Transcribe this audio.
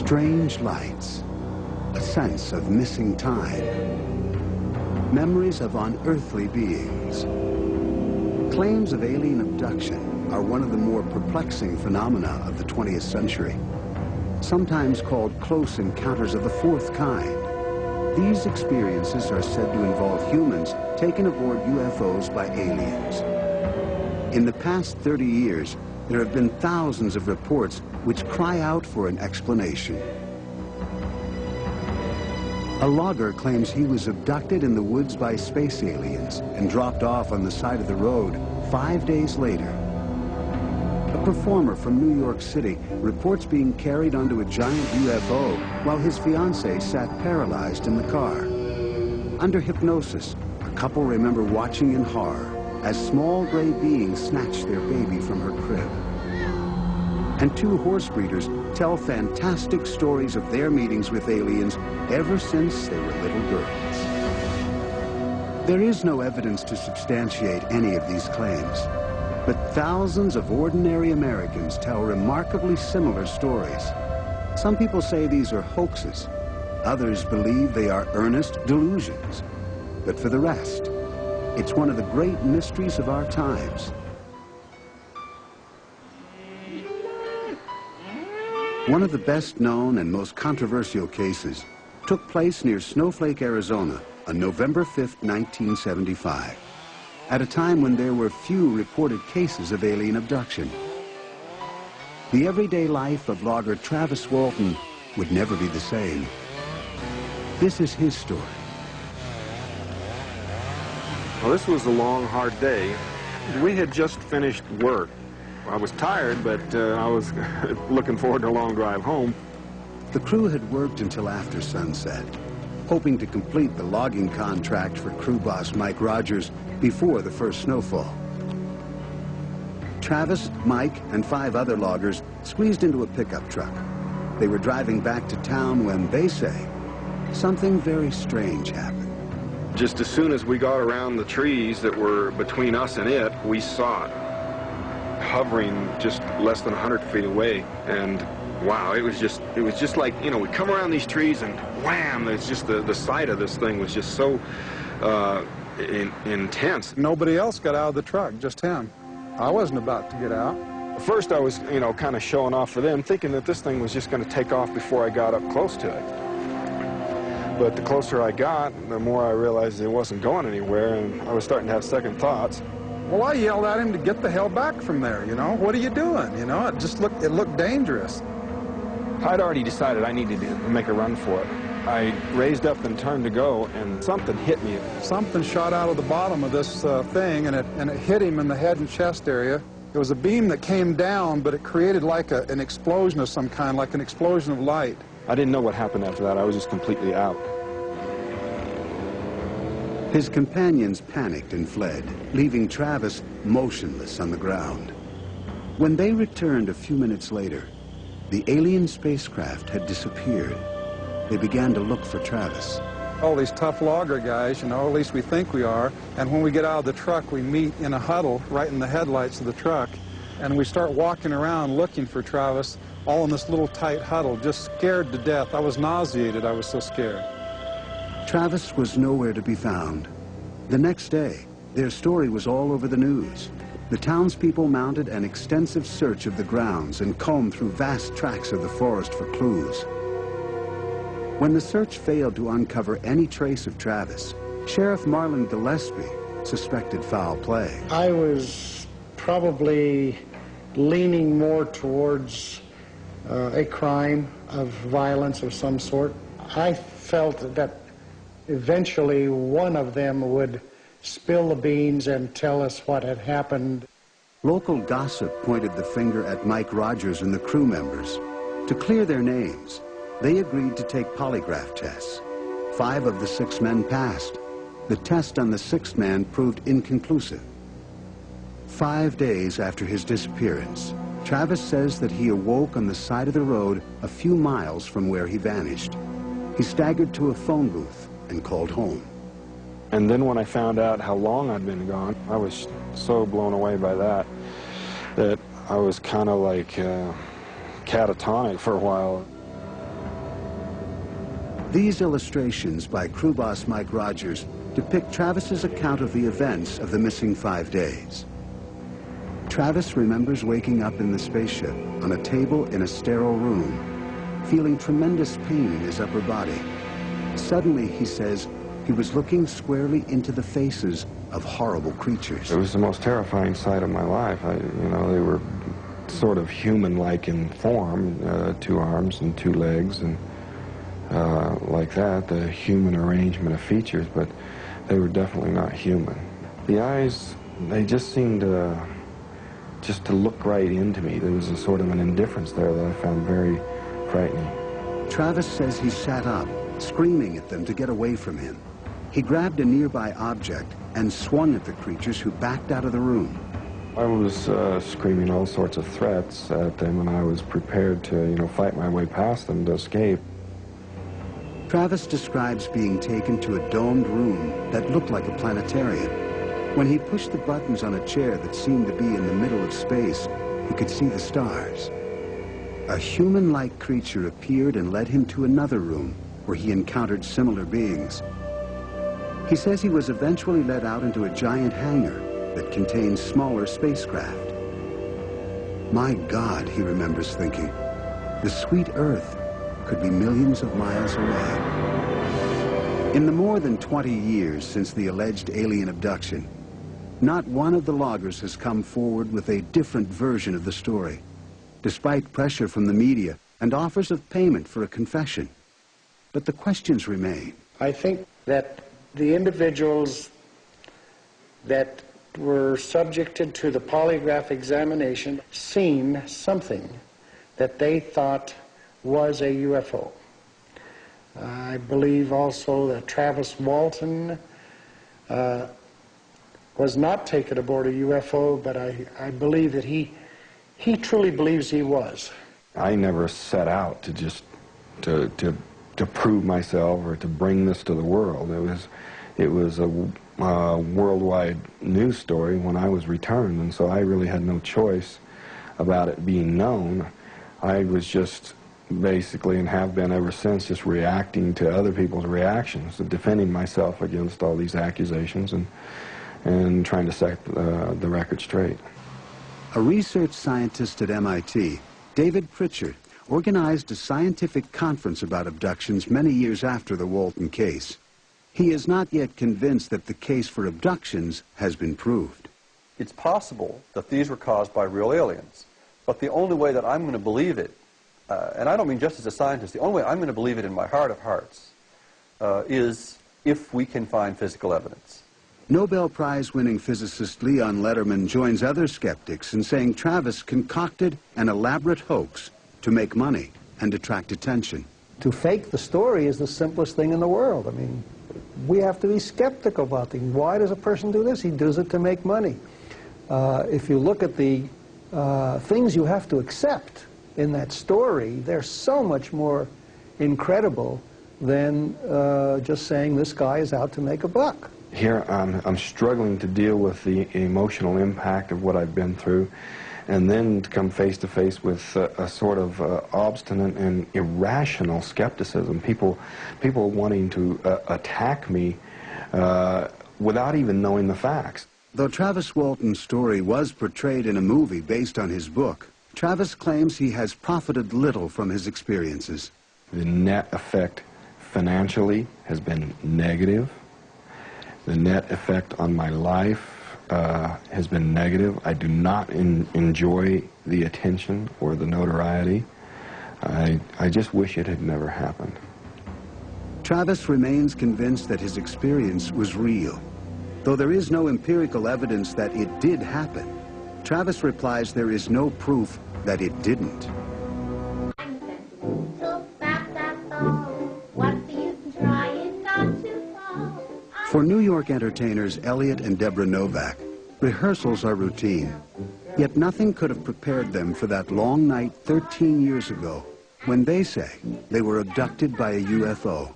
Strange lights, a sense of missing time, memories of unearthly beings. Claims of alien abduction are one of the more perplexing phenomena of the 20th century, sometimes called close encounters of the fourth kind. These experiences are said to involve humans taken aboard UFOs by aliens. In the past 30 years, there have been thousands of reports which cry out for an explanation. A logger claims he was abducted in the woods by space aliens and dropped off on the side of the road 5 days later. A performer from New York City reports being carried onto a giant UFO while his fiancée sat paralyzed in the car. Under hypnosis, a couple remember watching in horror as small gray beings snatched their baby from her crib. And two horse breeders tell fantastic stories of their meetings with aliens ever since they were little girls. There is no evidence to substantiate any of these claims, but thousands of ordinary Americans tell remarkably similar stories. Some people say these are hoaxes. Others believe they are earnest delusions. But for the rest, it's one of the great mysteries of our times. One of the best known and most controversial cases took place near Snowflake, Arizona on November 5th, 1975, at a time when there were few reported cases of alien abduction. The everyday life of logger Travis Walton would never be the same. This is his story. Well, this was a long, hard day. We had just finished work. I was tired, but I was looking forward to a long drive home. The crew had worked until after sunset, hoping to complete the logging contract for crew boss Mike Rogers before the first snowfall. Travis, Mike, and 5 other loggers squeezed into a pickup truck. They were driving back to town when, they say, something very strange happened. Just as soon as we got around the trees that were between us and it, we saw it hovering just less than 100 feet away. And wow, it was just like, you know, we come around these trees and wham, it's just the sight of this thing was just so intense. Nobody else got out of the truck, just him. I wasn't about to get out. First I was, you know, kind of showing off for them, thinking that this thing was just going to take off before I got up close to it. But the closer I got, the more I realized it wasn't going anywhere, and I was starting to have second thoughts. Well, I yelled at him to get the hell back from there, you know. What are you doing? You know, it looked dangerous. I'd already decided I needed to make a run for it. I raised up and turned to go, and something hit me. Something shot out of the bottom of this thing, and it hit him in the head and chest area. It was a beam that came down, but it created like an explosion of some kind, like an explosion of light. I didn't know what happened after that. I was just completely out. His companions panicked and fled, leaving Travis motionless on the ground. When they returned a few minutes later, the alien spacecraft had disappeared. They began to look for Travis. All these tough logger guys, you know, at least we think we are, and when we get out of the truck, we meet in a huddle right in the headlights of the truck, and we start walking around looking for Travis, all in this little tight huddle, just scared to death. I was nauseated. I was so scared. Travis was nowhere to be found. The next day, their story was all over the news. The townspeople mounted an extensive search of the grounds and combed through vast tracts of the forest for clues. When the search failed to uncover any trace of Travis, Sheriff Marlon Gillespie suspected foul play. I was probably leaning more towards a crime of violence of some sort. I felt that eventually one of them would spill the beans and tell us what had happened. Local gossip pointed the finger at Mike Rogers and the crew members. To clear their names, they agreed to take polygraph tests. 5 of the 6 men passed. The test on the 6th man proved inconclusive. 5 days after his disappearance, Travis says that he awoke on the side of the road a few miles from where he vanished. He staggered to a phone booth and called home. And then when I found out how long I'd been gone, I was so blown away by that I was kind of like catatonic for a while. These illustrations by crew boss Mike Rogers depict Travis's account of the events of the missing 5 days. Travis remembers waking up in the spaceship on a table in a sterile room, feeling tremendous pain in his upper body. Suddenly, he says, he was looking squarely into the faces of horrible creatures. It was the most terrifying sight of my life. They were sort of human-like in form, 2 arms and 2 legs, and like that, the human arrangement of features, but they were definitely not human. The eyes, they just seemed to look right into me. There was a sort of an indifference there that I found very frightening. Travis says he sat up, screaming at them to get away from him. He grabbed a nearby object and swung at the creatures, who backed out of the room. I was screaming all sorts of threats at them, and I was prepared to, fight my way past them to escape. Travis describes being taken to a domed room that looked like a planetarium. When he pushed the buttons on a chair that seemed to be in the middle of space, he could see the stars. A human-like creature appeared and led him to another room where he encountered similar beings. He says he was eventually led out into a giant hangar that contained smaller spacecraft. My God, he remembers thinking, the sweet Earth could be millions of miles away. In the more than 20 years since the alleged alien abduction, not one of the loggers has come forward with a different version of the story, despite pressure from the media and offers of payment for a confession. But the questions remain. I think that the individuals that were subjected to the polygraph examination seen something that they thought was a UFO. I believe also that Travis Walton was not taken aboard a UFO, but I believe that he truly believes he was. I never set out to just to prove myself or to bring this to the world. It was a worldwide news story when I was returned, and so I really had no choice about it being known. I was just basically, and have been ever since, just reacting to other people's reactions, defending myself against all these accusations and trying to set the record straight. A research scientist at MIT, David Pritchard, organized a scientific conference about abductions many years after the Walton case. He is not yet convinced that the case for abductions has been proved. It's possible that these were caused by real aliens, but the only way that I'm going to believe it, and I don't mean just as a scientist, the only way I'm going to believe it in my heart of hearts is if we can find physical evidence. Nobel Prize-winning physicist Leon Letterman joins other skeptics in saying Travis concocted an elaborate hoax to make money and attract attention. To fake the story is the simplest thing in the world. I mean, we have to be skeptical about things. Why does a person do this? He does it to make money. If you look at the things you have to accept in that story, they're so much more incredible than just saying this guy is out to make a buck. Here I'm struggling to deal with the emotional impact of what I've been through, and then to come face to face with a sort of obstinate and irrational skepticism. People wanting to attack me without even knowing the facts. Though Travis Walton's story was portrayed in a movie based on his book, Travis claims he has profited little from his experiences. The net effect financially has been negative. The net effect on my life has been negative. I do not enjoy the attention or the notoriety. I just wish it had never happened. Travis remains convinced that his experience was real. Though there is no empirical evidence that it did happen, Travis replies there is no proof that it didn't. For New York entertainers Elliot and Deborah Novak, rehearsals are routine. Yet nothing could have prepared them for that long night 13 years ago when they say they were abducted by a UFO.